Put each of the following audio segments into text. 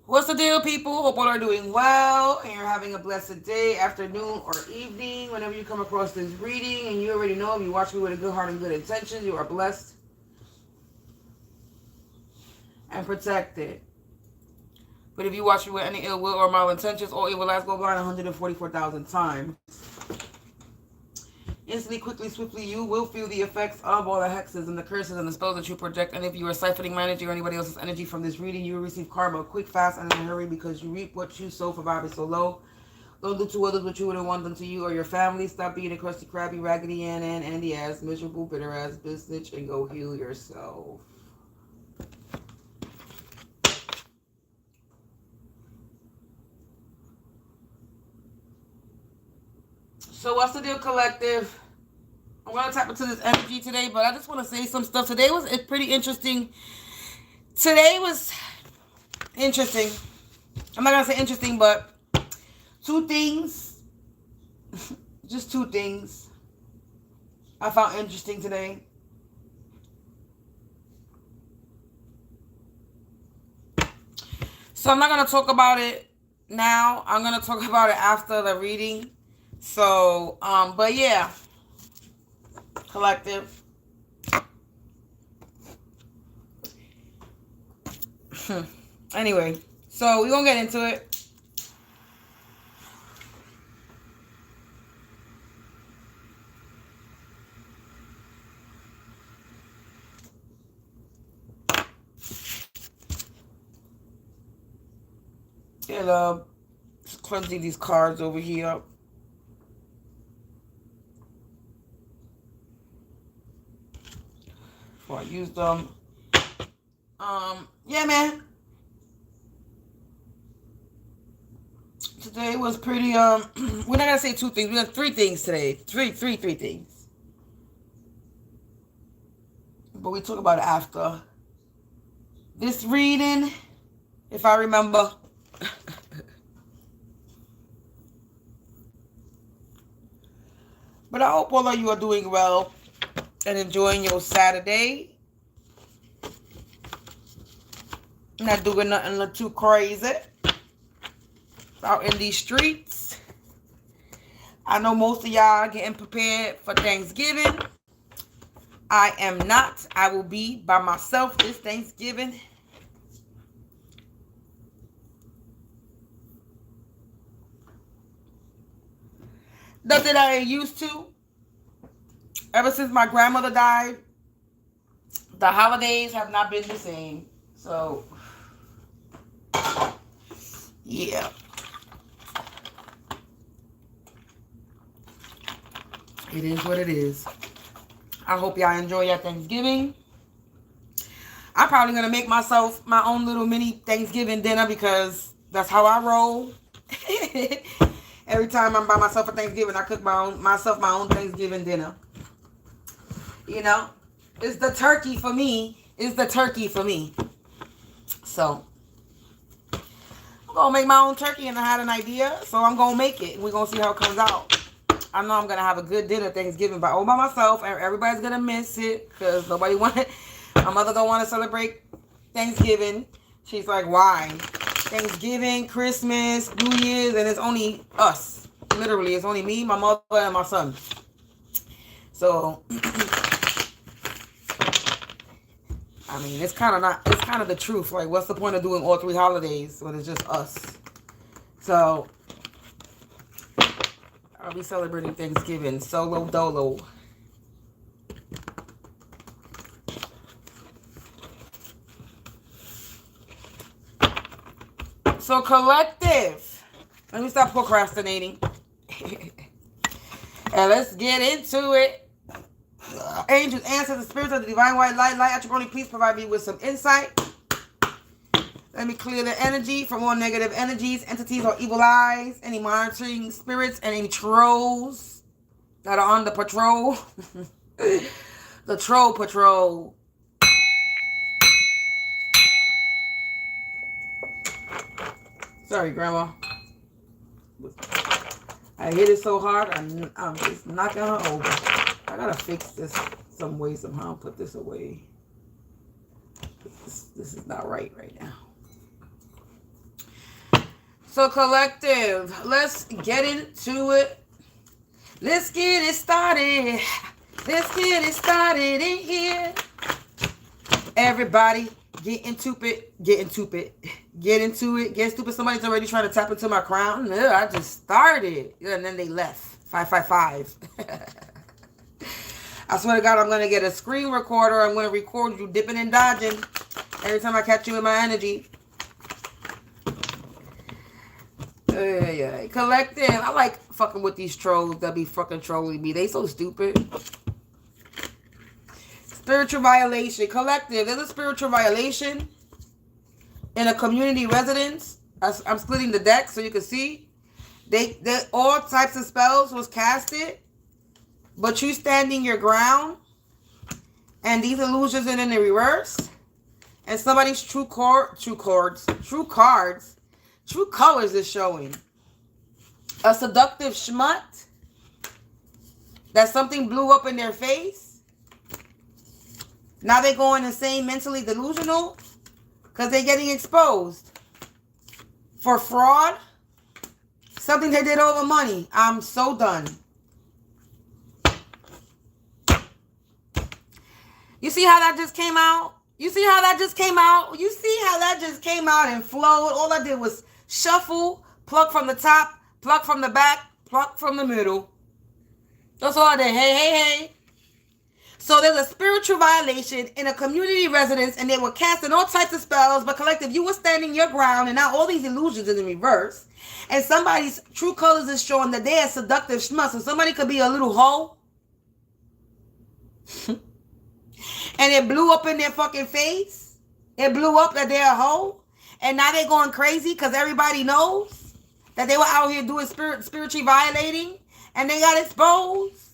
What's the deal, people? Hope all are doing well and you're having a blessed day, afternoon, or evening. Whenever you come across this reading, and you already know if you watch me with a good heart and good intentions, you are blessed and protected. But if you watch me with any ill will or malintentions, all evil lies go blind 144,000 times. Instantly, quickly, swiftly, you will feel the effects of all the hexes and the curses and the spells that you project. And if you are siphoning my energy or anybody else's energy from this reading, you will receive karma quick, fast, and in a hurry because you reap what you sow for vibing so low. Don't do to others what you wouldn't want them to you or your family. Stop being a crusty, crabby, raggedy, and the ass, miserable, bitter ass bitch, and go heal yourself. So what's the deal, collective? I'm going to tap into this energy today, but I just want to say some stuff. Today was pretty interesting. Today was interesting. I'm not going to say interesting, but two things, just two things I found interesting today. So I'm not going to talk about it now. I'm going to talk about it after the reading. So, but yeah, collective. Anyway, so we're going to get into it. And just cleansing these cards over here. Before I use them. Yeah, man. Today was pretty, we're not gonna say two things. We have three things today. Three things. But we talk about it after this reading, if I remember. But I hope all of you are doing well and enjoying your Saturday. Not doing nothing too crazy out in these streets. I know most of y'all getting prepared for Thanksgiving. I am not. I will be by myself this Thanksgiving. Nothing I ain't used to. Ever since my grandmother died, the holidays have not been the same. So, yeah. It is what it is. I hope y'all enjoy your Thanksgiving. I'm probably going to make myself my own little mini Thanksgiving dinner because that's how I roll. Every time I'm by myself for Thanksgiving, I cook myself my own Thanksgiving dinner. You know, it's the turkey for me. It's the turkey for me. So, I'm going to make my own turkey and I had an idea. So, I'm going to make it. We're going to see how it comes out. I know I'm going to have a good dinner Thanksgiving, but all by myself. Everybody's going to miss it because nobody wanted. My mother don't want to celebrate Thanksgiving. She's like, why? Thanksgiving, Christmas, New Year's, and it's only us. Literally, it's only me, my mother, and my son. So, I mean, it's kind of the truth. Like, what's the point of doing all three holidays when it's just us? So, I'll be celebrating Thanksgiving solo dolo. So, collective, let me stop procrastinating. And let's get into it. Angels, ancestors, spirits of the divine white light, attribute, please provide me with some insight. Let me clear the energy from all negative energies, entities, or evil eyes, any monitoring spirits, and any trolls that are on the patrol. The troll patrol. Sorry, Grandma. I hit it so hard, I'm just knocking her over. I gotta fix this some way, somehow. Put this away. This is not right now. So collective, let's get into it. Let's get it started. Let's get it started in here. Everybody, get into it. Get into it. Get into it. Get stupid. Somebody's already trying to tap into my crown. Ugh, I just started. And then they left. 555. I swear to God, I'm going to get a screen recorder. I'm going to record you dipping and dodging every time I catch you in my energy. Collective. I like fucking with these trolls that be fucking trolling me. They so stupid. Spiritual violation. Collective. There's a spiritual violation in a community residence. I'm splitting the deck so you can see. They all types of spells was casted, but you standing your ground, and these illusions are in the reverse, and somebody's true colors is showing. A seductive schmut that something blew up in their face. Now they're going insane, mentally delusional, because they're getting exposed for fraud. Something they did over money. I'm so done. You see how that just came out? You see how that just came out? You see how that just came out and flowed? All I did was shuffle, pluck from the top, pluck from the back, pluck from the middle. That's all I did. Hey. So there's a spiritual violation in a community residence, and they were casting all types of spells, but collective, you were standing your ground, and now all these illusions in the reverse. And somebody's true colors is showing that they're a seductive schmuck. So somebody could be a little hoe. And it blew up in their fucking face. It blew up that they're a hoe. And now they're going crazy because everybody knows that they were out here doing spiritually violating. And they got exposed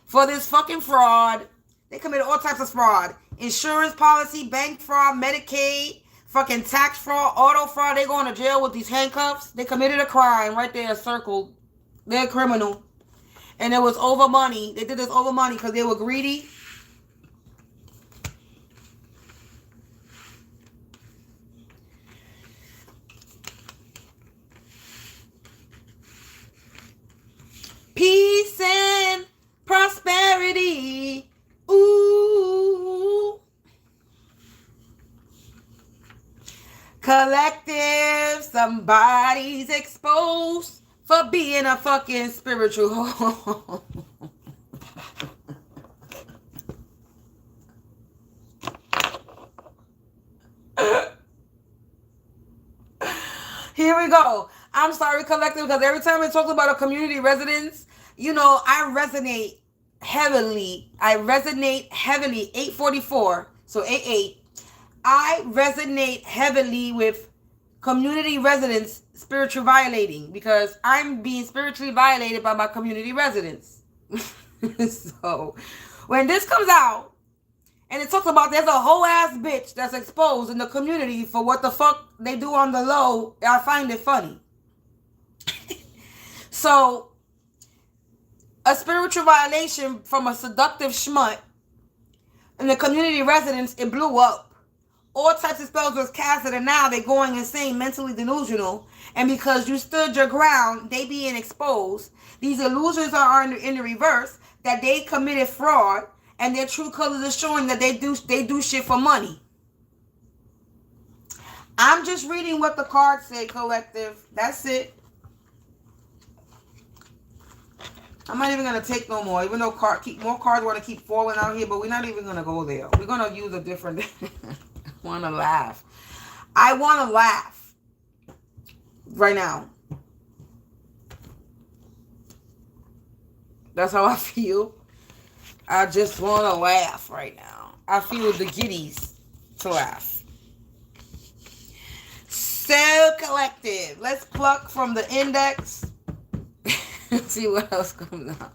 for this fucking fraud. They committed all types of fraud. Insurance policy, bank fraud, Medicaid, fucking tax fraud, auto fraud. They going to jail with these handcuffs. They committed a crime right there, circled. They're a criminal. And it was over money. They did this over money because they were greedy. Peace and prosperity. Ooh. Collective, somebody's exposed for being a fucking spiritual hoe. Here we go. I'm sorry, collective, because every time I talk about a community residence, you know, I resonate heavily. 844, so 88. I resonate heavily with community residents spiritual violating because I'm being spiritually violated by my community residents. So when this comes out and it talks about there's a whole ass bitch that's exposed in the community for what the fuck they do on the low, I find it funny. So a spiritual violation from a seductive schmut in the community residence, it blew up. All types of spells was casted, and now they're going insane, mentally delusional. And because you stood your ground, they being exposed. These illusions are in the reverse, that they committed fraud, and their true colors are showing that they do shit for money. I'm just reading what the cards say, collective. That's it. I'm not even going to take no more, even though more cards want to keep falling out here, but we're not even going to go there. We're going to use a different... I want to laugh right now. That's how I feel. I just want to laugh right now. I feel the giddies to laugh. So collective. Let's pluck from the index. See what else comes out.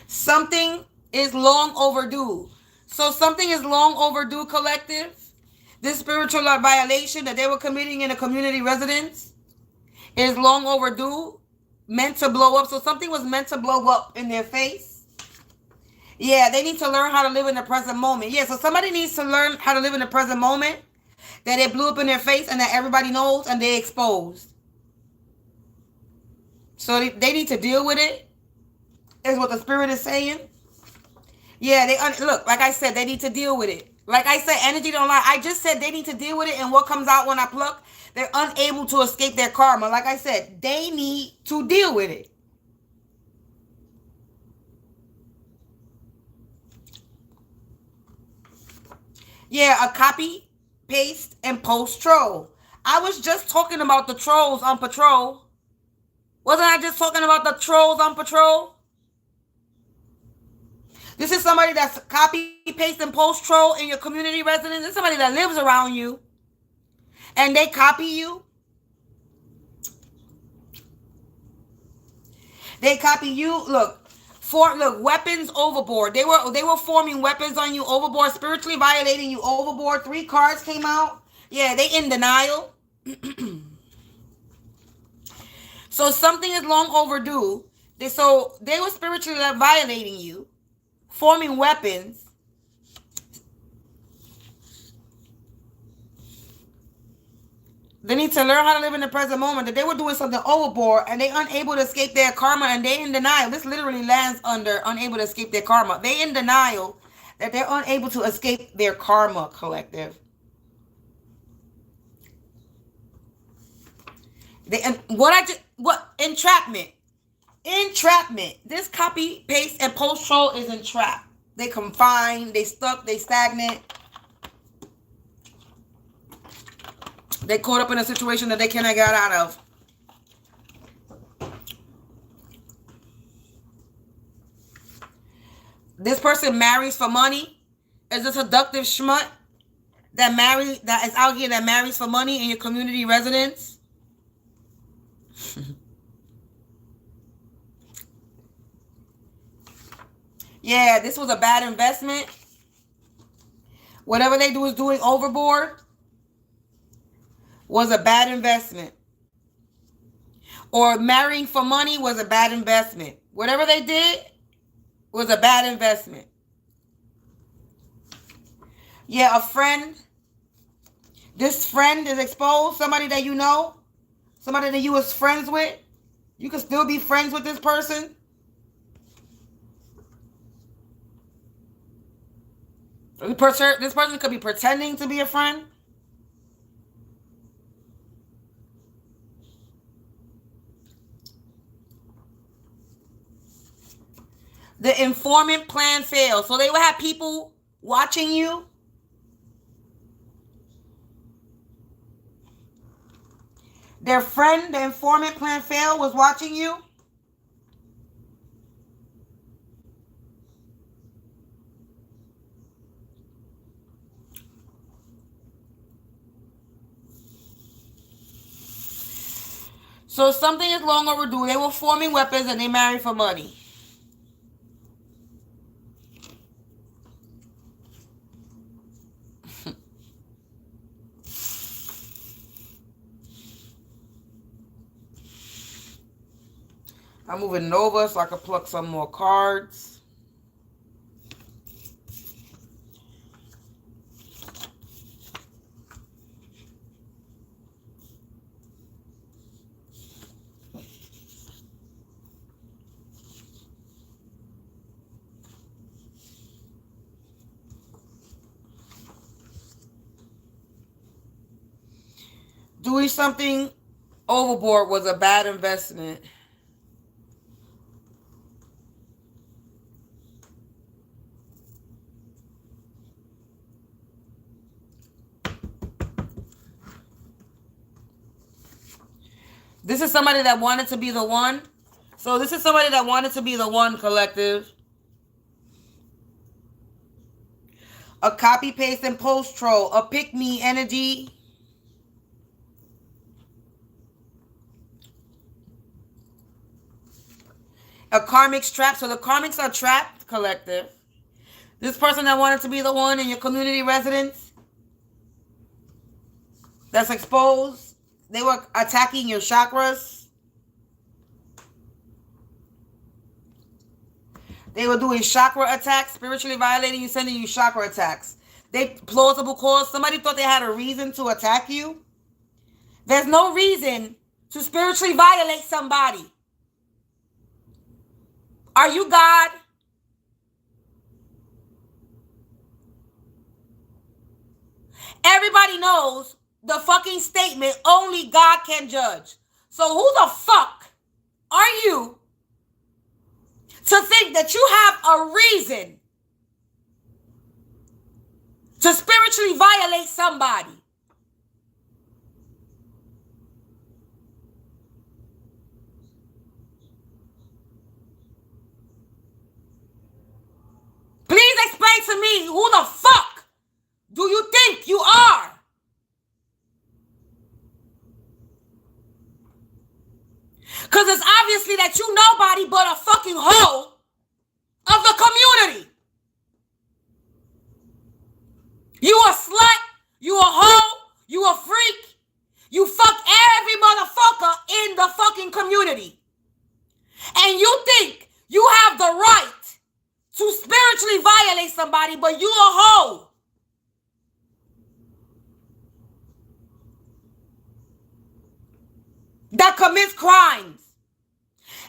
Something is long overdue. So something is long overdue, collective. This spiritual violation that they were committing in a community residence is long overdue, meant to blow up. So something was meant to blow up in their face. Yeah, they need to learn how to live in the present moment. Yeah, so somebody needs to learn how to live in the present moment. that it blew up in their face and that everybody knows and they exposed. So they need to deal with it, is what the spirit is saying. Yeah, look, like I said, they need to deal with it. Like I said, energy don't lie. I just said they need to deal with it, and what comes out when I pluck, they're unable to escape their karma. Like I said, they need to deal with it. Yeah, a copy, paste, and post troll. I was just talking about the trolls on patrol. Wasn't I just talking about the trolls on patrol? This is somebody that's copy, paste, and post troll in your community residence. This is somebody that lives around you. And they copy you. They copy you. Look, weapons overboard. They were forming weapons on you overboard, spiritually violating you overboard. 3 cards came out. Yeah, they in denial. So something is long overdue. They were spiritually violating you, forming weapons. They need to learn how to live in the present moment. That they were doing something overboard and they unable to escape their karma, and they in denial. This literally lands under unable to escape their karma. They in denial that they're unable to escape their karma, collective. Entrapment. Entrapment. This copy, paste, and post troll is entrapped. They confined, they stuck, they stagnant. They caught up in a situation that they cannot get out of. This person marries for money. Is a seductive schmutt that is out here that marries for money in your community residence. Yeah, this was a bad investment. Whatever they do is doing overboard was a bad investment. Or marrying for money was a bad investment. Whatever they did was a bad investment. Yeah, a friend. This friend is exposed. Somebody that you know. Somebody that you was friends with. You can still be friends with this person. This person could be pretending to be a friend. The informant plan failed. So they would have people watching you. Their friend, the informant plan failed, was watching you. So something is long overdue. They were forming weapons and they married for money. I'm moving over so I can pluck some more cards. Doing something overboard was a bad investment. This is somebody that wanted to be the one. So this is somebody that wanted to be the one, collective. A copy, paste, and post troll. A pick-me energy. A karmic trap. So the karmics are trapped, collective. This person that wanted to be the one in your community residence that's exposed. They were attacking your chakras. They were doing chakra attacks, spiritually violating you, sending you chakra attacks. Plausible cause. Somebody thought they had a reason to attack you. There's no reason to spiritually violate somebody. Are you God? Everybody knows the fucking statement, only God can judge. So who the fuck are you to think that you have a reason to spiritually violate somebody? Please explain to me, who the fuck do you think you are? Because it's obviously that you nobody but a fucking hoe of the community. You a slut, you a hoe, you a freak. You fuck every motherfucker in the fucking community. And you think you have the right to spiritually violate somebody, but you a hoe. That commits crimes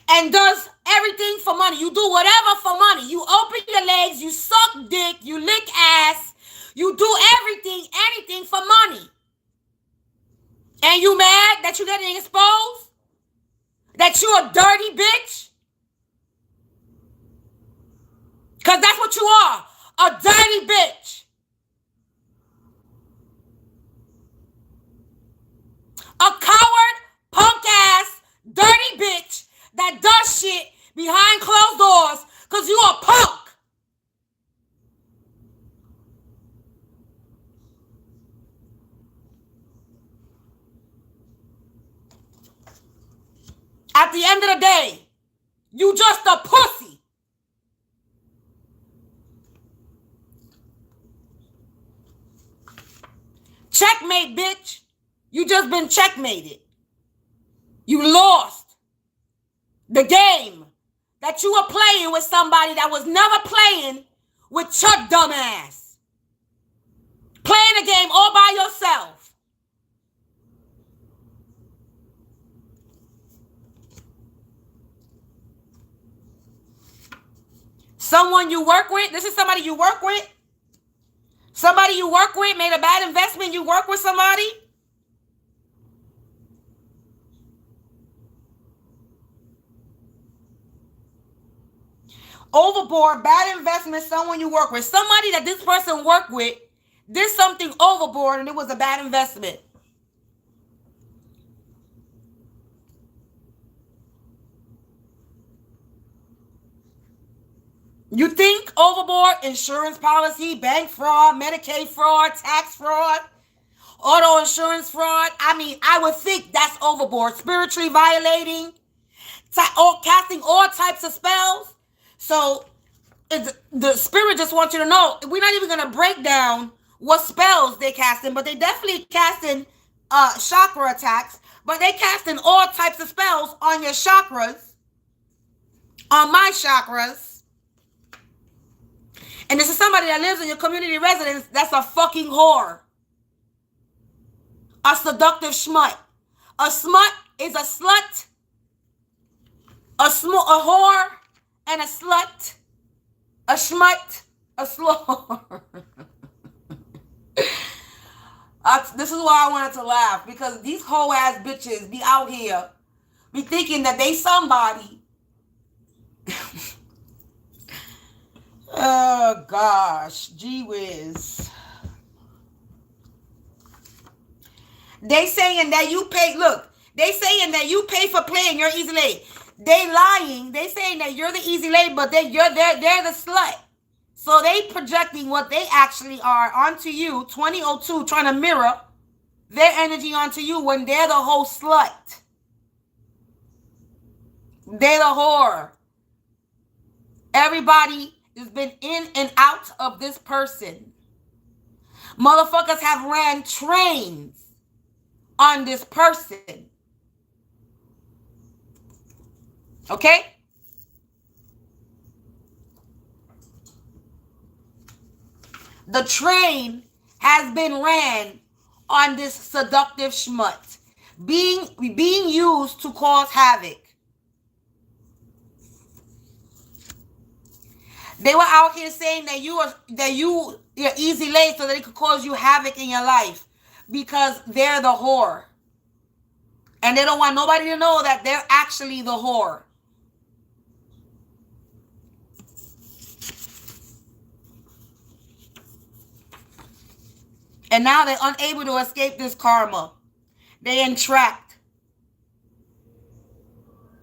and does everything for money. You do whatever for money. You open your legs, you suck dick, you lick ass, you do everything, anything for money. And you mad that you're getting exposed? That you a dirty bitch? Because that's what you are, a dirty bitch. A coward, punk ass, dirty bitch that does shit behind closed doors because you a punk. At the end of the day, you just a pussy. Checkmate, bitch. You just been checkmated. You lost the game that you were playing with somebody that was never playing with your dumb ass. Playing a game all by yourself. Someone you work with, this is somebody you work with. Somebody you work with made a bad investment. You work with somebody. Overboard, bad investment, someone you work with. Somebody that this person worked with did something overboard and it was a bad investment. You think overboard, insurance policy, bank fraud, Medicaid fraud, tax fraud, auto insurance fraud. I mean, I would think that's overboard. Spiritually violating, casting all types of spells. So the spirit just wants you to know, we're not even going to break down what spells they're casting, but they definitely casting chakra attacks, but they casting all types of spells on your chakras, on my chakras. And this is somebody that lives in your community residence that's a fucking whore. A seductive schmut. A smut is a slut, a whore, and a slut. A schmut, a slur. This is why I wanted to laugh, because these whole ass bitches be out here, be thinking that they somebody. Oh gosh, gee whiz. They saying that you pay. Look, they saying that you pay for playing. You're easy lay. They lying. They saying that you're the easy lay, but they're the slut. So they projecting what they actually are onto you. 2002, trying to mirror their energy onto you when they're the whole slut. They're the whore. Everybody has been in and out of this person. Motherfuckers have ran trains on this person. Okay? The train has been ran on this seductive schmut, being used to cause havoc. They were out here saying that you're easy laid so that it could cause you havoc in your life because they're the whore. And they don't want nobody to know that they're actually the whore. And now they're unable to escape this karma. They're entrapped.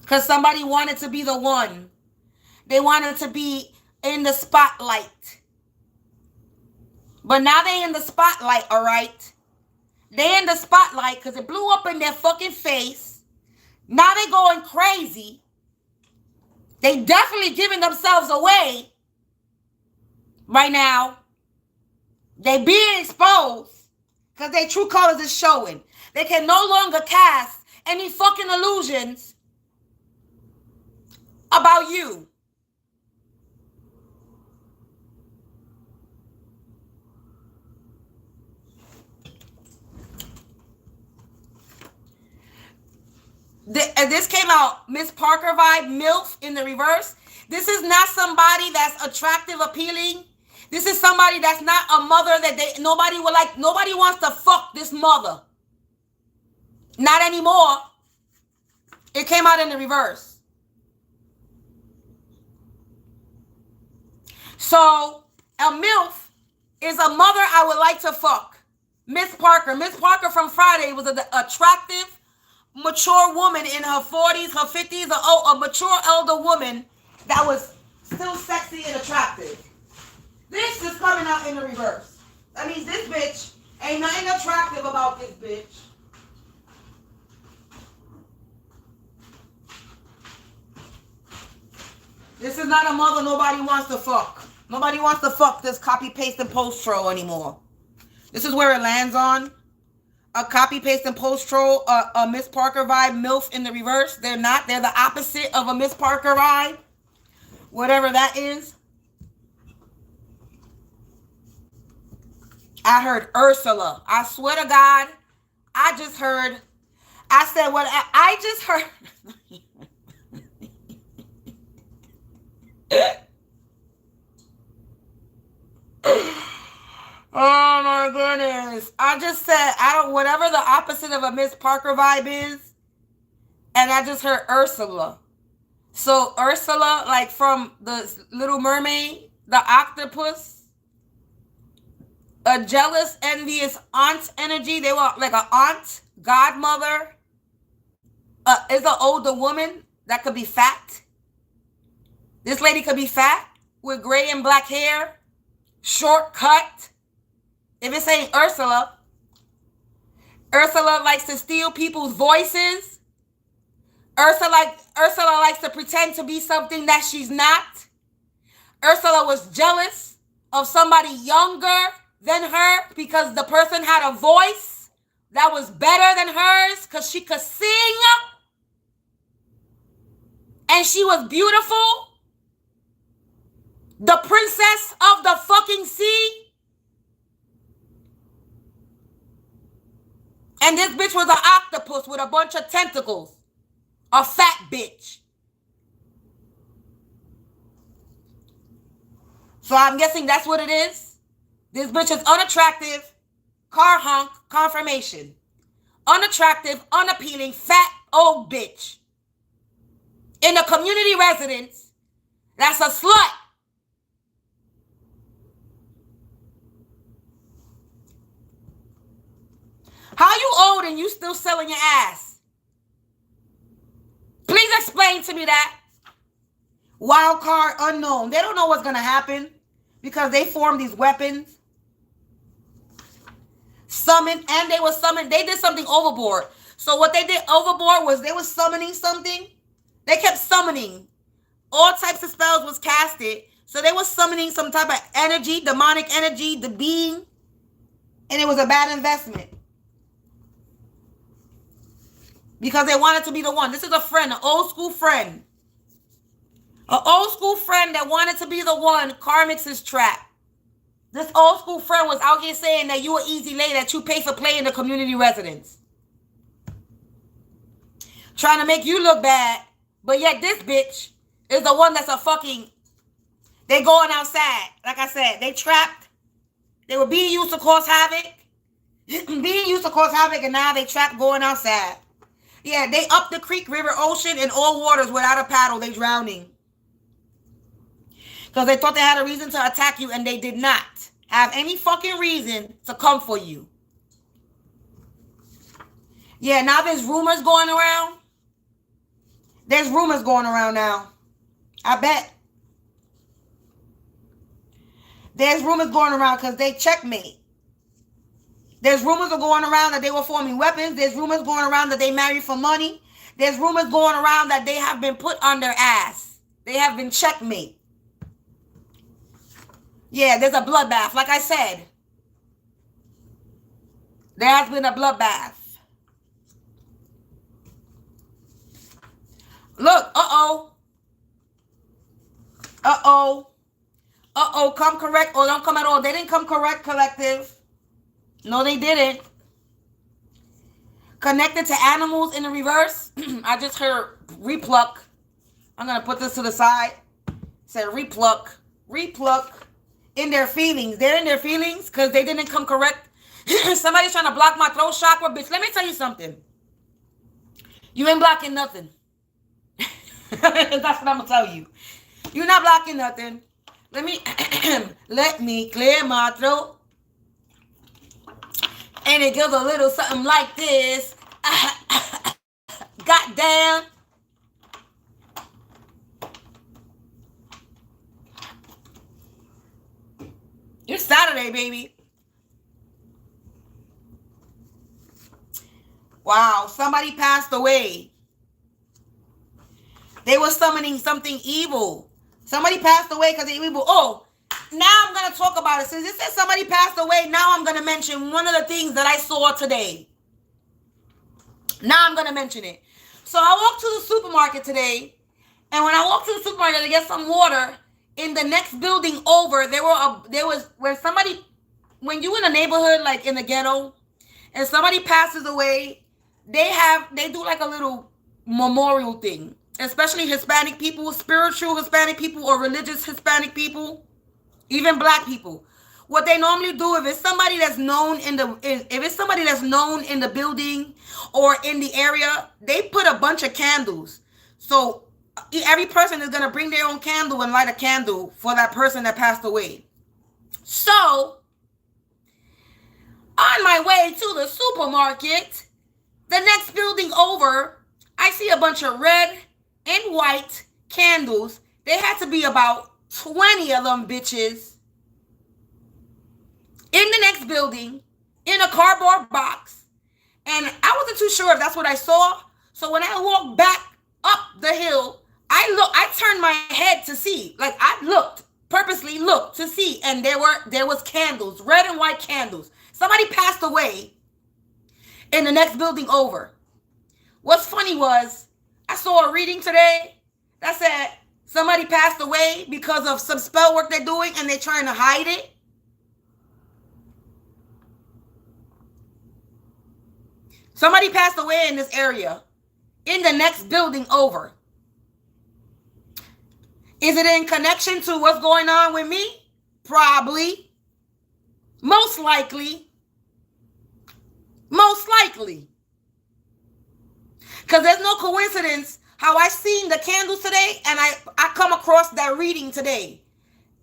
Because somebody wanted to be the one. They wanted to be in the spotlight. But now they in the spotlight, all right? They in the spotlight because it blew up in their fucking face. Now they going crazy. They definitely giving themselves away right now. They being exposed because their true colors is showing. They can no longer cast any fucking illusions about you. This came out, Miss Parker vibe, MILF in the reverse. This is not somebody that's attractive, appealing. This is somebody that's not a mother that nobody would like. Nobody wants to fuck this mother. Not anymore. It came out in the reverse. So a MILF is a mother I would like to fuck. Miss Parker. Miss Parker from Friday was an attractive, mature woman in her 40s, her 50s, a mature elder woman that was still sexy and attractive. This is coming out in the reverse. That means this bitch ain't nothing attractive about this bitch. This is not a mother nobody wants to fuck. Nobody wants to fuck this copy, paste, and post troll anymore. This is where it lands on. A copy, paste, and post troll, a Miss Parker vibe, MILF in the reverse. They're not. They're the opposite of a Miss Parker vibe. Whatever that is. I heard Ursula. I swear to God, I just heard. I said what I just heard. Oh my goodness. I just said, whatever the opposite of a Miss Parker vibe is. And I just heard Ursula. So Ursula, like from the Little Mermaid, the octopus, a jealous, envious aunt energy. They were like an aunt, godmother. Is an older woman that could be fat. This lady could be fat with gray and black hair, short cut. If it's ain't Ursula likes to steal people's voices. Ursula likes to pretend to be something that she's not. Ursula was jealous of somebody younger than her because the person had a voice that was better than hers because she could sing. And she was beautiful. The princess of the fucking sea. And this bitch was an octopus with a bunch of tentacles. A fat bitch. So I'm guessing that's what it is. This bitch is unattractive. Car honk. Confirmation. Unattractive, unappealing, fat old bitch. In a community residence. That's a slut. How you old and you still selling your ass? Please explain to me that. Wild card unknown. They don't know what's going to happen because they formed these weapons. Summoned, and they were summoned. They did something overboard. So what they did overboard was they were summoning something. They kept summoning. All types of spells was casted. So they were summoning some type of energy, demonic energy, the being. And it was a bad investment. Because they wanted to be the one. This is a friend, an old school friend. An old school friend that wanted to be the one. Karmic's is trapped. This old school friend was out here saying that you an easy lay, that you pay for play in the community residence. Trying to make you look bad. But yet this bitch is the one that's a fucking... They going outside. Like I said, they trapped. They were being used to cause havoc. And now they trapped going outside. Yeah, they up the creek, river, ocean, and all waters without a paddle. They drowning. Because they thought they had a reason to attack you, and they did not have any fucking reason to come for you. Yeah, now there's rumors going around. There's rumors going around now. I bet. There's rumors going around because they checkmate. There's rumors going around that they were forming weapons. There's rumors going around that they married for money. There's rumors going around that they have been put on their ass. They have been checkmate. Yeah, there's a bloodbath. Like I said, there has been a bloodbath. Look, uh-oh. Uh-oh. Uh-oh, come correct or don't come at all. They didn't come correct, collective. No, they didn't. Connected to animals in the reverse. I just heard repluck. I'm going to put this to the side. It said repluck. Repluck. In their feelings. They're in their feelings because they didn't come correct. Somebody's trying to block my throat chakra. Bitch, let me tell you something. You ain't blocking nothing. That's what I'm going to tell you. You're not blocking nothing. Let me clear my throat. And it gives a little something like this. Goddamn. It's Saturday, baby. Wow, somebody passed away. They were summoning something evil. Somebody passed away because they were evil. Oh, now I'm going to talk about it. Since it says somebody passed away, now I'm going to mention one of the things that I saw today. Now I'm going to mention it. So I walked to the supermarket today. And when I walked to the supermarket to get some water, in the next building over, when you in a neighborhood, like in the ghetto, and somebody passes away, they do like a little memorial thing. Especially Hispanic people, spiritual Hispanic people, or religious Hispanic people, even black people. What they normally do, if it's somebody that's known in the building or in the area, they put a bunch of candles. So every person is gonna bring their own candle and light a candle for that person that passed away. So on my way to the supermarket, the next building over, I see a bunch of red and white candles. They had to be about 20 of them bitches in the next building in a cardboard box. And I wasn't too sure if that's what I saw. So when I walked back up the hill, I turned my head to see. Like I purposely looked to see. And there was candles, red and white candles. Somebody passed away in the next building over. What's funny was, I saw a reading today that said somebody passed away because of some spell work they're doing and they're trying to hide it. Somebody passed away in this area, in the next building over. Is it in connection to what's going on with me? Probably. Most likely. Most likely. Because there's no coincidence how I seen the candles today and I come across that reading today.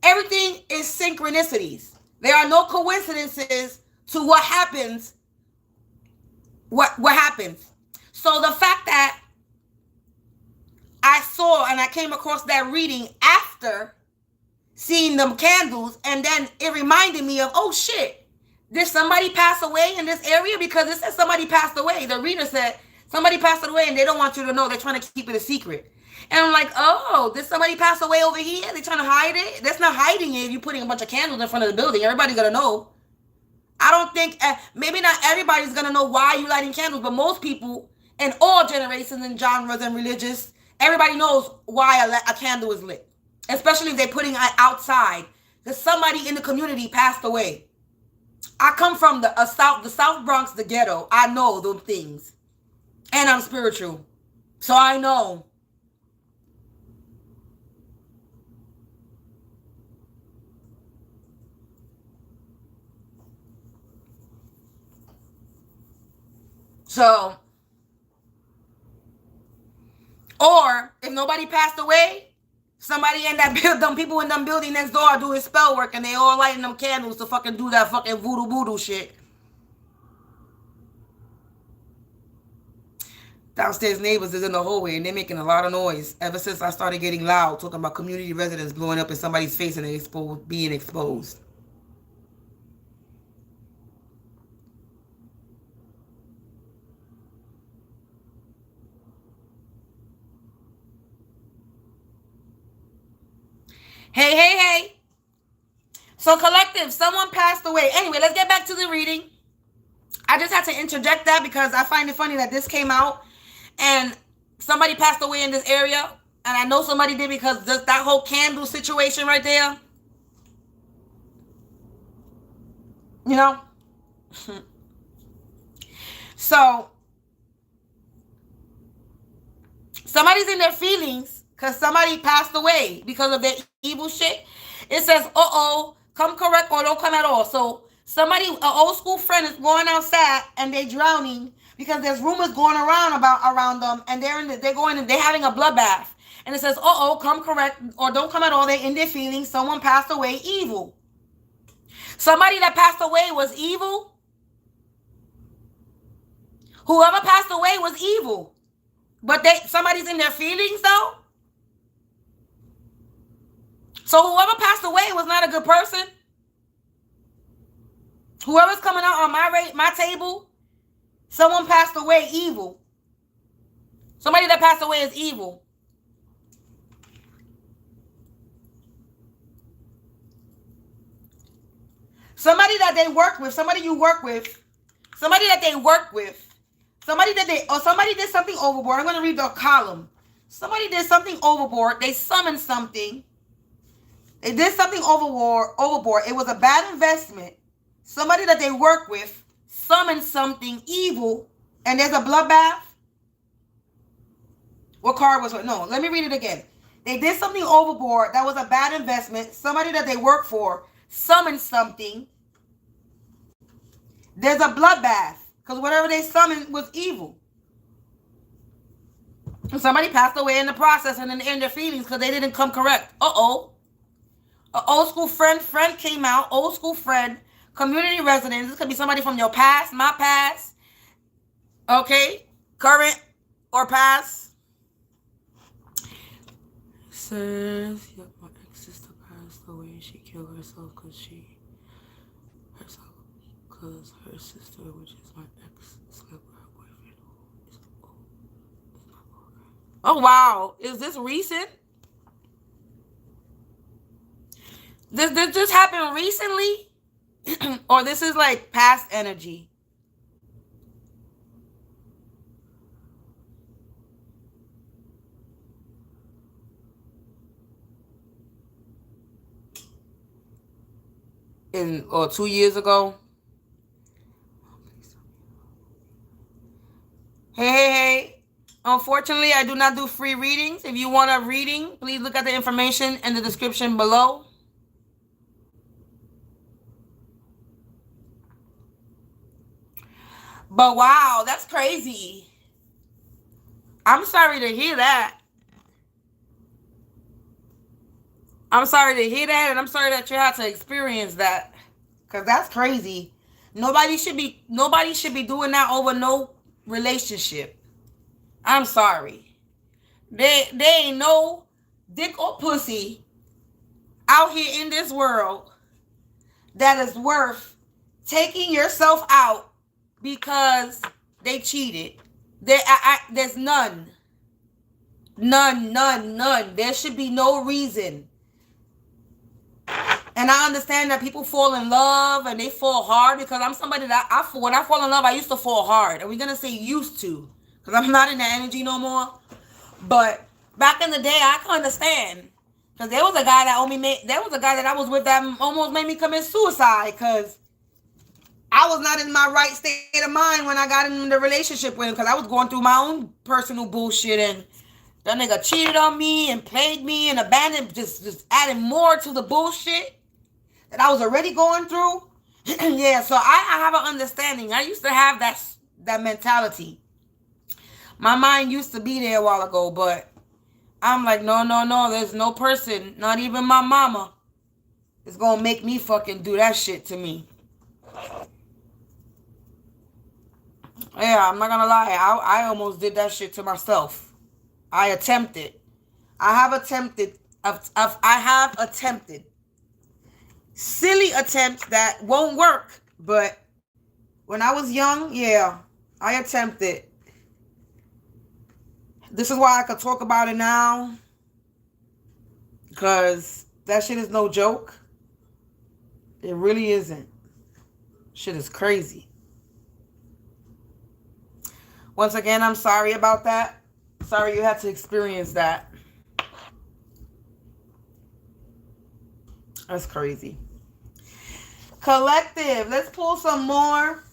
Everything is synchronicities. There are no coincidences to what happens. What happens. So the fact that I saw and I came across that reading after seeing them candles, and then it reminded me of, oh shit, did somebody pass away in this area? Because it said somebody passed away. The reader said, somebody passed away and they don't want you to know. They're trying to keep it a secret. And I'm like, oh, did somebody pass away over here? They're trying to hide it? That's not hiding it if you're putting a bunch of candles in front of the building. Everybody's going to know. I don't think, maybe not everybody's going to know why you're lighting candles, but most people in all generations and genres and religious, everybody knows why a candle is lit. Especially if they're putting it outside. that somebody in the community passed away. I come from the South Bronx, the ghetto. I know those things. And I'm spiritual. So I know. So, or if nobody passed away, somebody in that building, people in them building next door are doing spell work and they all lighting them candles to fucking do that fucking voodoo shit. Downstairs neighbors is in the hallway and they're making a lot of noise ever since I started getting loud, talking about community residents blowing up in somebody's face and being exposed. Hey. So collective, someone passed away. Anyway, let's get back to the reading. I just had to interject that because I find it funny that this came out and somebody passed away in this area. And I know somebody did because that whole candle situation right there. You know? So, somebody's in their feelings because somebody passed away because of their evil shit. It says, uh-oh, come correct or don't come at all. So somebody, an old school friend is going outside and they're drowning because there's rumors going around them and they're having a bloodbath. And it says, uh-oh, come correct or don't come at all. They're in their feelings. Someone passed away evil. Somebody that passed away was evil. Whoever passed away was evil. But somebody's in their feelings though. So whoever passed away was not a good person. Whoever's coming out on my table, someone passed away evil. Somebody that passed away is evil. Somebody that they work with, somebody you work with, somebody that they work with, somebody did something overboard. I'm going to read the column. Somebody did something overboard. They summoned something. They did something overboard. It was a bad investment. Somebody that they work with summoned something evil, and there's a bloodbath. What card was it? No, let me read it again. They did something overboard. That was a bad investment. Somebody that they work for summoned something. There's a bloodbath because whatever they summoned was evil. And somebody passed away in the process and in their feelings because they didn't come correct. Uh-oh. An old school friend came out. Old school friend. Community residents. This could be somebody from your past, my past. Okay? Current or past. Says, yep, my ex-sister passed away. She killed herself because her sister, which is my ex, slept with her boyfriend. Oh, wow. Is this recent? Did this happen recently? Or this is like past energy? Or 2 years ago? Hey. Unfortunately, I do not do free readings. If you want a reading, please look at the information in the description below. But wow, that's crazy. I'm sorry to hear that. I'm sorry to hear that, and I'm sorry that you had to experience that. Because that's crazy. Nobody should be doing that over no relationship. I'm sorry. There ain't no dick or pussy out here in this world that is worth taking yourself out because they cheated. There's none. None. There should be no reason. And I understand that people fall in love and they fall hard because I'm somebody that when I fall in love, I used to fall hard. And we're going to say used to because I'm not in that energy no more. But back in the day, I can understand Because there was a guy that I was with that almost made me commit suicide because I was not in my right state of mind when I got in the relationship with him because I was going through my own personal bullshit and that nigga cheated on me and played me and abandoned, just adding more to the bullshit that I was already going through. Yeah, so I have an understanding. I used to have that mentality. My mind used to be there a while ago, but I'm like, no, there's no person, not even my mama, is gonna make me fucking do that shit to me. Yeah, I'm not gonna lie. I almost did that shit to myself. I attempted. I have attempted. Silly attempts that won't work. But when I was young, yeah, I attempted. This is why I could talk about it now. Because that shit is no joke. It really isn't. Shit is crazy. Once again, I'm sorry about that. Sorry you had to experience that. That's crazy. Collective. Let's pull some more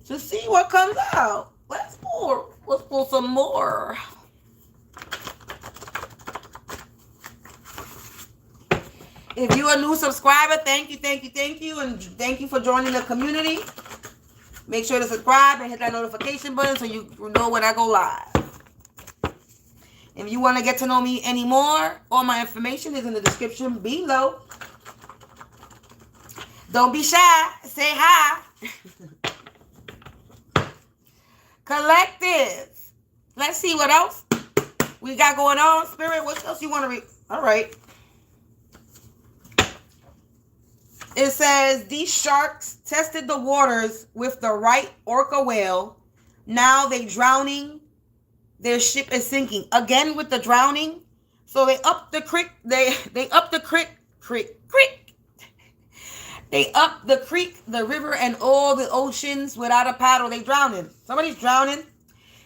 to see what comes out. Let's pull some more. If you're a new subscriber, thank you. And thank you for joining the community. Make sure to subscribe and hit that notification button so you know when I go live. If you want to get to know me anymore, all my information is in the description below. Don't be shy. Say hi. Collective. Let's see what else we got going on. Spirit, what else you want to read? All right. It says, these sharks tested the waters with the right orca whale. Now they drowning. Their ship is sinking. Again with the drowning. So they up the creek. They up the creek. They up the creek, the river, and all the oceans without a paddle. They drowning. Somebody's drowning.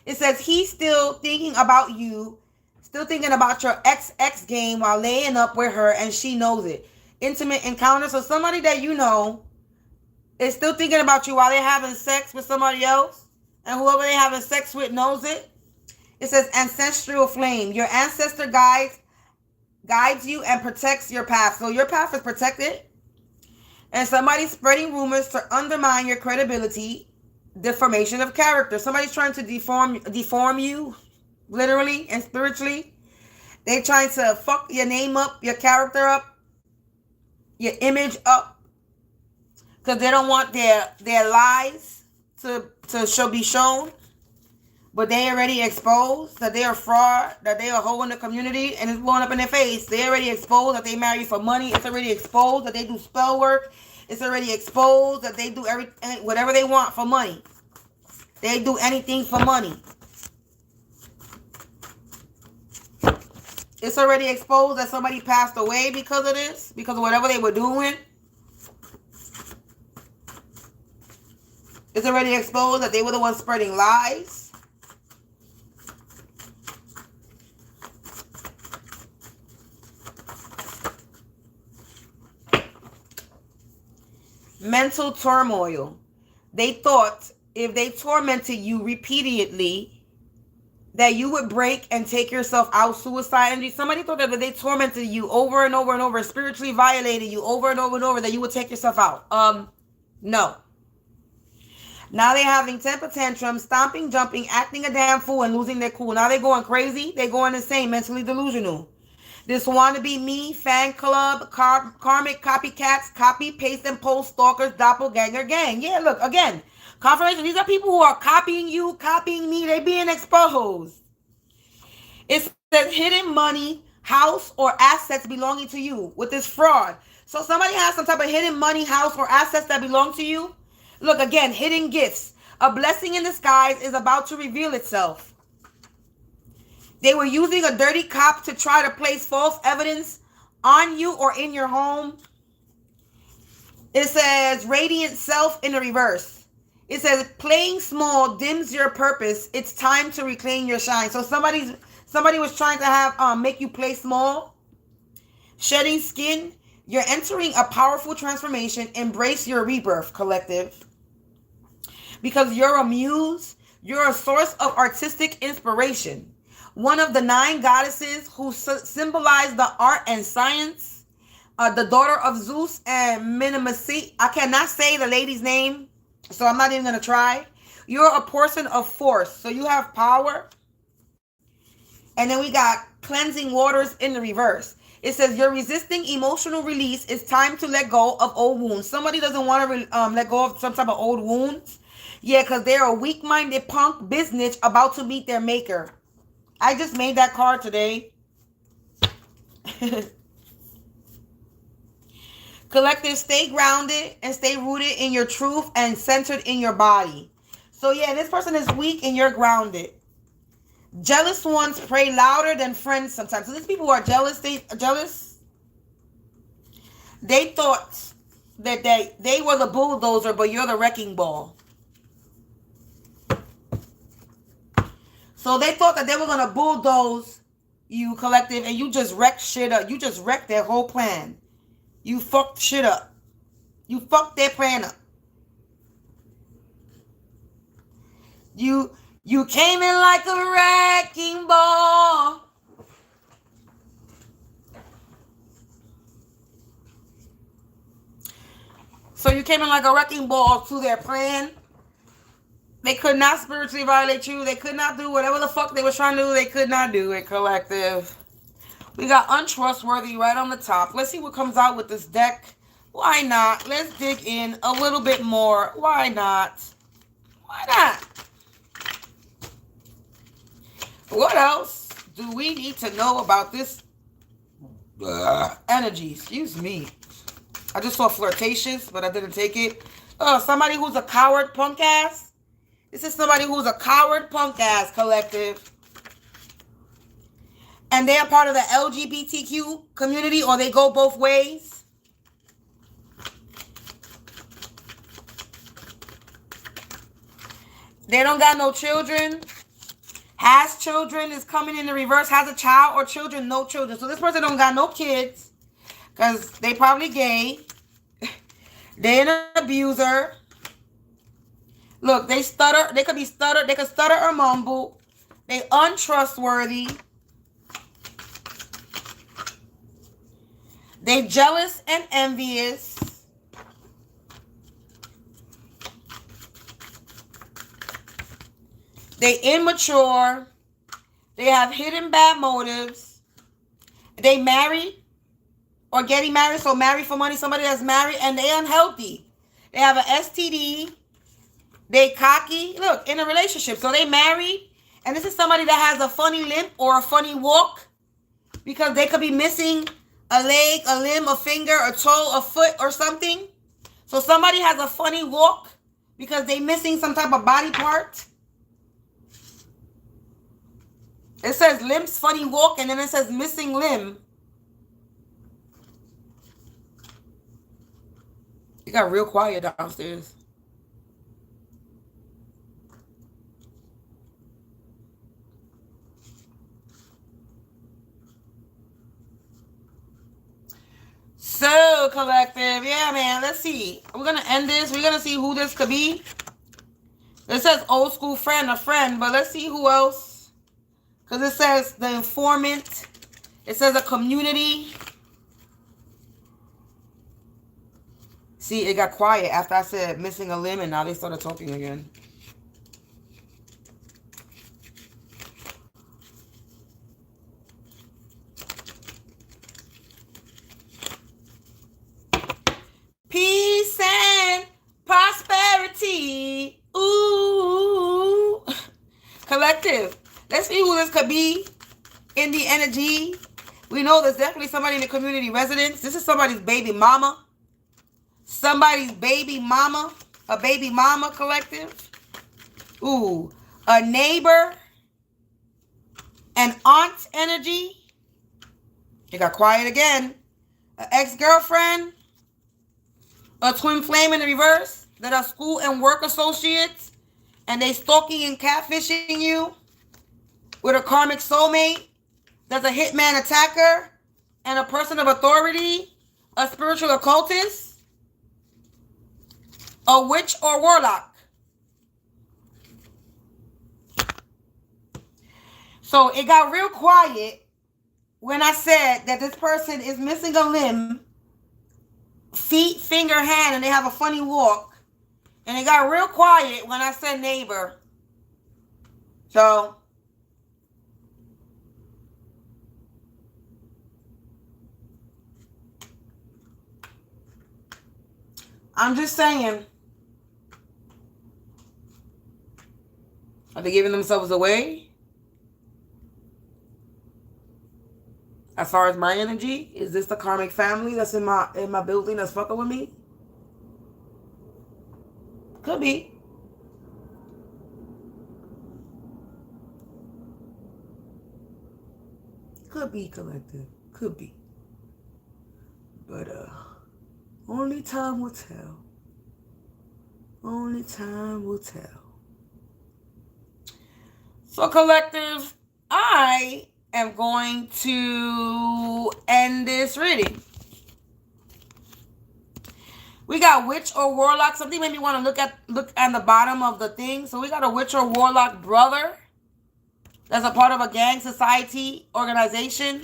It says, he's still thinking about you. Still thinking about your ex game while laying up with her, and she knows it. Intimate encounter. So somebody that you know is still thinking about you while they're having sex with somebody else, and whoever they're having sex with knows it. It says ancestral flame. Your ancestor guides you and protects your path. So your path is protected. And somebody's spreading rumors to undermine your credibility. Deformation of character. Somebody's trying to deform you, literally and spiritually. They're trying to fuck your name up, your character up, your image up, because they don't want their lies to be shown. But they already exposed that they are fraud, that they are holding the community, and it's blowing up in their face. They already exposed that they marry for money. It's already exposed that they do spell work. It's already exposed that they do everything, whatever they want for money. They do anything for money. It's already exposed that somebody passed away because of this, because of whatever they were doing. It's already exposed that they were the ones spreading lies. Mental turmoil. They thought if they tormented you repeatedly that you would break and take yourself out, suicide. And somebody thought that if they tormented you over and over and over, spiritually violated you over and over, that you would take yourself out. No. Now they're having temper tantrums, stomping, jumping, acting a damn fool, and losing their cool. Now they're going crazy. They're going insane, mentally delusional. This wannabe me, fan club, karmic copycats, copy, paste, and post stalkers, doppelganger gang. Yeah, look, again, confirmation. These are people who are copying you, copying me. They're being exposed. It says hidden money, house, or assets belonging to you with this fraud. So somebody has some type of hidden money, house, or assets that belong to you. Look, again, hidden gifts. A blessing in disguise is about to reveal itself. They were using a dirty cop to try to place false evidence on you or in your home. It says radiant self in the reverse. It says playing small dims your purpose. It's time to reclaim your shine. So somebody was trying to have make you play small Shedding skin. You're entering a powerful transformation. Embrace your rebirth, collective. Because you're a muse. You're a source of artistic inspiration. One of the 9 goddesses who symbolize the art and science. The daughter of Zeus and Minimasi. I cannot say the lady's name, so I'm not even going to try. You're a person of force, so you have power. And then we got cleansing waters in the reverse. It says you're resisting emotional release. It's time to let go of old wounds. Somebody doesn't want to let go of some type of old wounds. Yeah, because they're a weak-minded punk business about to meet their maker. I just made that card today. Collective, stay grounded and stay rooted in your truth and centered in your body. So yeah, this person is weak and you're grounded. Jealous ones pray louder than friends sometimes. So these people who are jealous, they thought that they were the bulldozer, but you're the wrecking ball. So they thought that they were going to bulldoze you, collective, and you just wrecked shit up. You just wrecked their whole plan. You fucked shit up. You fucked their plan up. You came in like a wrecking ball. So you came in like a wrecking ball to their plan. They could not spiritually violate you. They could not do whatever the fuck they were trying to do. They could not do it, collective. We got untrustworthy right on the top. Let's see what comes out with this deck. Why not? Let's dig in a little bit more. Why not? Why not? What else do we need to know about this energy? Excuse me. I just saw flirtatious, but I didn't take it. Somebody who's a coward punk ass. This is somebody who's a coward punk ass, collective. And they are part of the LGBTQ community, or they go both ways. They don't got no children. Has children, is coming in the reverse. Has a child or children, no children. So this person don't got no kids because they probably gay. They an abuser. Look, they stutter. They could be stutter. They could stutter or mumble. They untrustworthy. They jealous and envious. They immature. They have hidden bad motives. They married or getting married. So married for money. Somebody that's married and they unhealthy. They have an STD. They cocky. Look, in a relationship. So they married. And this is somebody that has a funny limp or a funny walk. Because they could be missing a leg, a limb, a finger, a toe, a foot, or something. So somebody has a funny walk because they missing some type of body part. It says limbs, funny walk, and then it says missing limb. It got real quiet downstairs. So, collective, yeah, man, let's see. We're going to end this. We're going to see who this could be. It says old school friend, a friend, but let's see who else. Because it says the informant. It says a community. See, it got quiet after I said missing a limb, and now they started talking again. Peace and prosperity. Ooh. Collective. Let's see who this could be in the energy. We know there's definitely somebody in the community residence. This is somebody's baby mama. Somebody's baby mama. A baby mama, collective. Ooh. A neighbor. An aunt energy. It got quiet again. An ex-girlfriend. A twin flame in the reverse that are school and work associates, and they stalking and catfishing you with a karmic soulmate that's a hitman attacker, and a person of authority, a spiritual occultist, a witch or warlock. So it got real quiet when I said that this person is missing a limb, feet, finger, hand, and they have a funny walk. And it got real quiet when I said neighbor. So I'm just saying. Are they giving themselves away? As far as my energy, is this the karmic family that's in my building that's fucking with me? Could be. Could be, collective. Could be. But only time will tell. Only time will tell. So, collective, I am going to end this reading. We got witch or warlock. Something made me want to look at the bottom of the thing. So we got a witch or warlock brother that's a part of a gang, society, organization.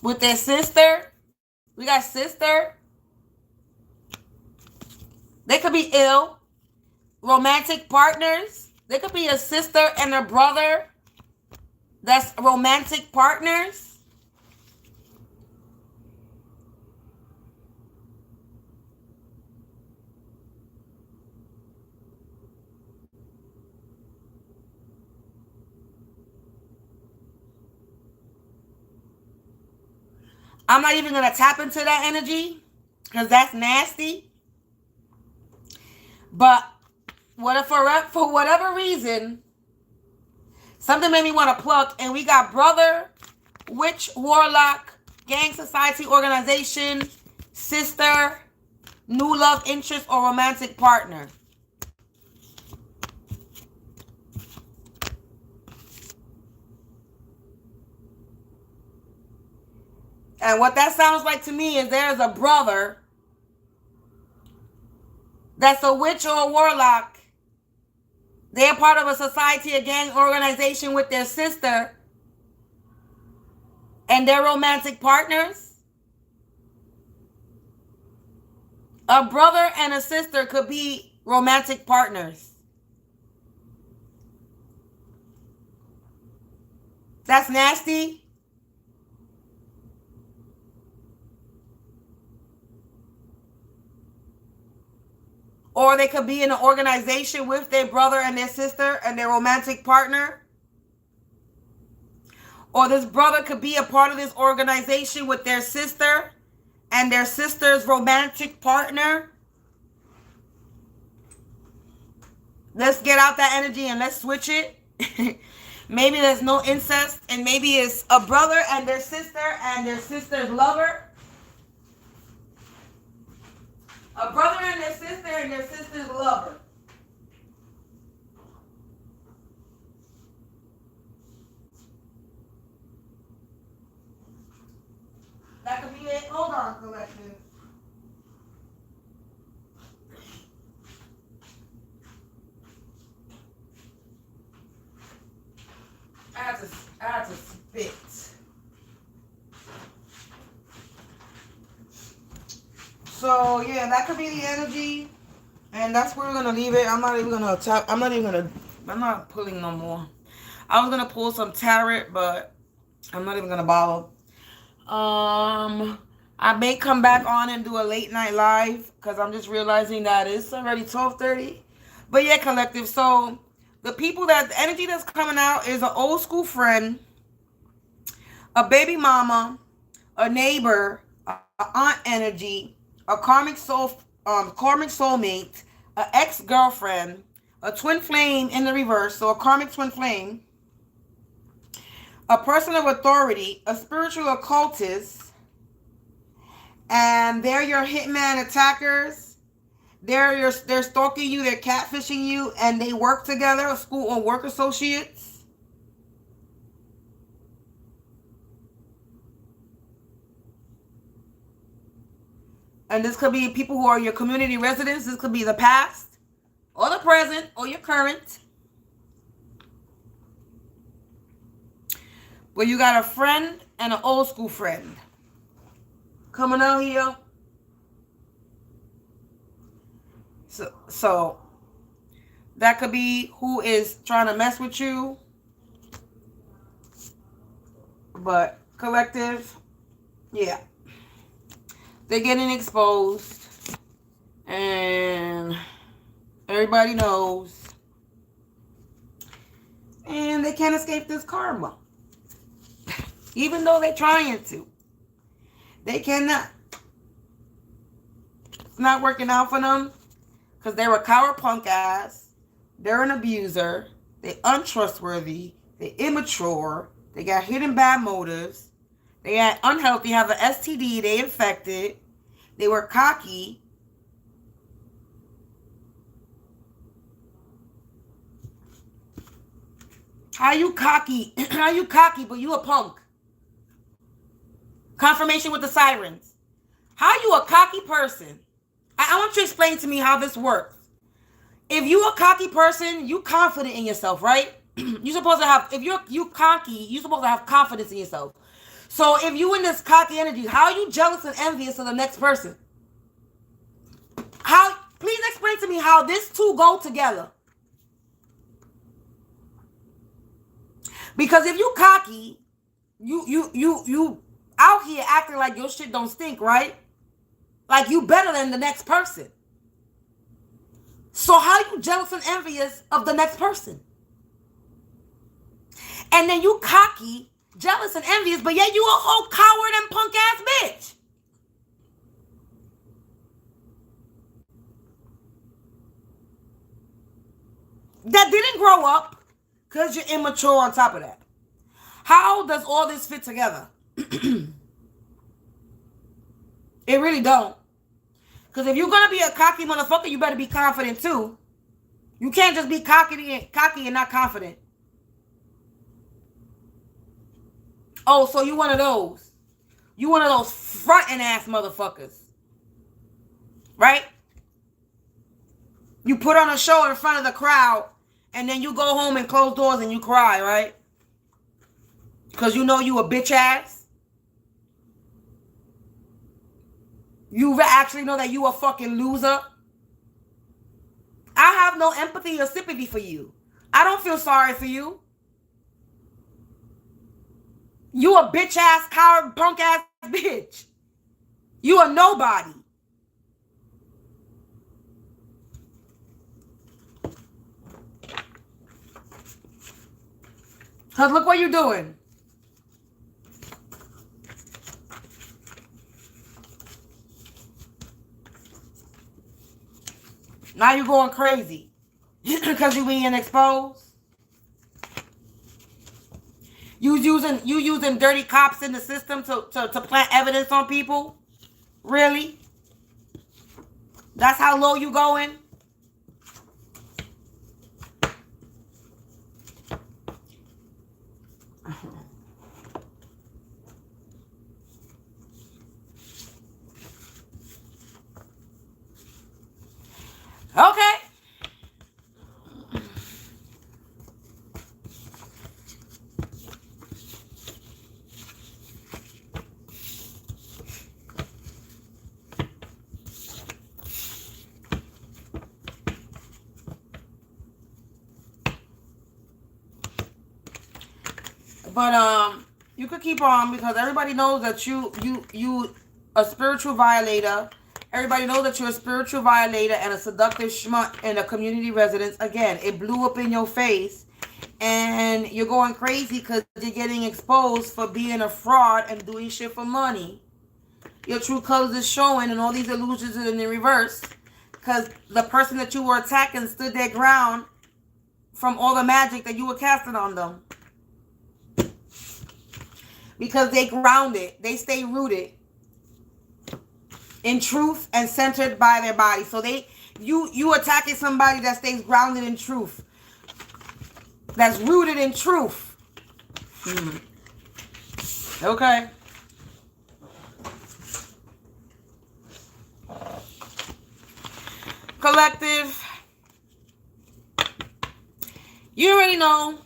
With their sister. We got sister. They could be ill. Romantic partners. They could be a sister and a brother that's romantic partners. I'm not even going to tap into that energy because that's nasty. But for whatever reason, something made me want to pluck. And we got brother, witch, warlock, gang, society, organization, sister, new love interest, or romantic partner. And what that sounds like to me is there's a brother that's a witch or a warlock. They're part of a society, a gang organization with their sister. And they're romantic partners. A brother and a sister could be romantic partners. That's nasty. Or they could be in an organization with their brother and their sister and their romantic partner. Or this brother could be a part of this organization with their sister and their sister's romantic partner. Let's get out that energy and let's switch it. Maybe there's no incest and maybe it's a brother and their sister's lover. A brother and their sister's lover. That could be it. Hold on, collective. I had to spit. So yeah, that could be the energy, and that's where we're gonna leave it. I'm not pulling no more. I was gonna pull some tarot, but I'm not even gonna bother. I may come back on and do a late night live because I'm just realizing that it's already 12:30. But yeah, collective. So the energy that's coming out is an old school friend, a baby mama, a neighbor, an aunt energy, a karmic soulmate, an ex-girlfriend, a twin flame in the reverse, so a karmic twin flame, a person of authority, a spiritual occultist, and they're your hitman attackers, They're stalking you, they're catfishing you, and they work together, school or work associates. And this could be people who are your community residents. This could be the past, or the present, or your current. But you got a friend and an old school friend coming out here. So that could be who is trying to mess with you. But collective, yeah. They're getting exposed. And everybody knows. And they can't escape this karma. Even though they're trying to. They cannot. It's not working out for them. Because they're a coward punk ass. They're an abuser. They're untrustworthy. They're immature. They got hidden bad motives. They are unhealthy, have an STD. They infected. They were cocky. How you cocky? How you cocky, but you a punk? Confirmation with the sirens. How you a cocky person? I want you to explain to me how this works. If you a cocky person, you confident in yourself, right? You're supposed to have, if you cocky, you're supposed to have confidence in yourself. So if you in this cocky energy, how are you jealous and envious of the next person? How? Please explain to me how these two go together. Because if you cocky, you out here acting like your shit don't stink, right? Like you better than the next person. So how you jealous and envious of the next person? And then you cocky, jealous and envious, but yet you a whole coward and punk ass bitch. That didn't grow up because you're immature on top of that. How does all this fit together? It really don't. Because if you're going to be a cocky motherfucker, you better be confident too. You can't just be cocky and not confident. Oh, so you one of those. You one of those fronting ass motherfuckers. Right? You put on a show in front of the crowd and then you go home and close doors and you cry, right? Because you know you a bitch ass. You actually know that you a fucking loser. I have no empathy or sympathy for you. I don't feel sorry for you. You a bitch ass, coward, punk ass bitch. You a nobody. Cause look what you're doing. Now you're going crazy. Because you being exposed. You using dirty cops in the system to plant evidence on people? Really? That's how low you going? Okay. But you could keep on because everybody knows that you a spiritual violator. Everybody knows that you're a spiritual violator and a seductive schmuck in a community residence. Again, it blew up in your face. And you're going crazy because you're getting exposed for being a fraud and doing shit for money. Your true colors is showing and all these illusions are in the reverse. Because the person that you were attacking stood their ground from all the magic that you were casting on them. Because they grounded. They stay rooted in truth and centered by their body. So they You attacking somebody that stays grounded in truth. That's rooted in truth. Okay. Collective. You already know.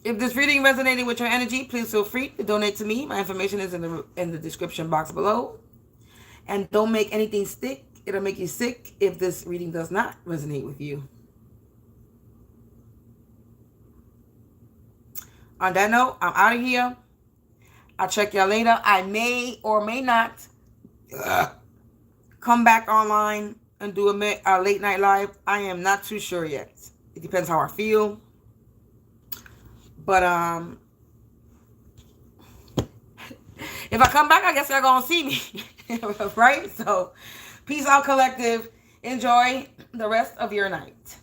If this reading resonated with your energy, please feel free to donate to me. My information is in the description box below. And don't make anything stick. It'll make you sick if this reading does not resonate with you. On that note, I'm out of here. I'll check y'all later. I may or may not come back online and do a late night live. I am not too sure yet. It depends how I feel. But if I come back, I guess they're gonna see me. Right? So peace out, collective. Enjoy the rest of your night.